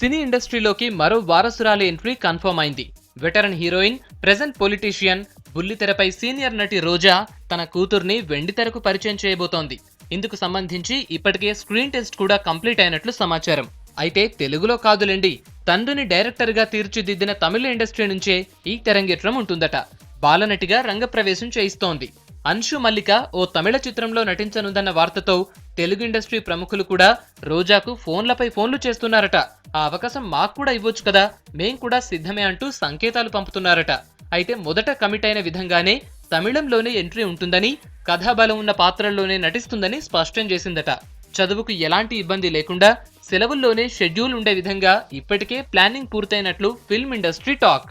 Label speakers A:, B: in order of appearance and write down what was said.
A: సినీ ఇండస్ట్రీలోకి మరో వారసురాలి ఎంట్రీ కన్ఫర్మ్ అయింది. వెటరన్ హీరోయిన్, ప్రెజెంట్ పొలిటీషియన్, బుల్లితెరపై సీనియర్ నటి రోజా తన కూతుర్ని వెండితెరకు పరిచయం చేయబోతోంది. ఇందుకు సంబంధించి ఇప్పటికే స్క్రీన్ టెస్ట్ కూడా కంప్లీట్ అయినట్లు సమాచారం. అయితే తెలుగులో కాదులేండి, తండ్రిని డైరెక్టర్ గా తీర్చిదిద్దిన తమిళ ఇండస్ట్రీ నుంచే ఈ తెరంగేట్రం ఉంటుందట. బాలనటిగా రంగప్రవేశం చేయిస్తోంది. అన్షు మల్లిక ఓ తమిళ చిత్రంలో నటించనుందన్న వార్తతో తెలుగు ఇండస్ట్రీ ప్రముఖులు కూడా రోజాకు ఫోన్లపై ఫోన్లు చేస్తున్నారట. ఆ అవకాశం మాకు కూడా ఇవ్వొచ్చు కదా, మేం కూడా సిద్ధమే అంటూ సంకేతాలు పంపుతున్నారట. అయితే మొదట కమిట్ అయిన విధంగానే తమిళంలోనే ఎంట్రీ ఉంటుందని, కథాబలం ఉన్న పాత్రల్లోనే నటిస్తుందని స్పష్టం చేసిందట. చదువుకు ఎలాంటి ఇబ్బంది లేకుండా సెలవుల్లోనే షెడ్యూల్ ఉండే విధంగా ఇప్పటికే ప్లానింగ్ పూర్తయినట్లు ఫిల్మ్ ఇండస్ట్రీ టాక్.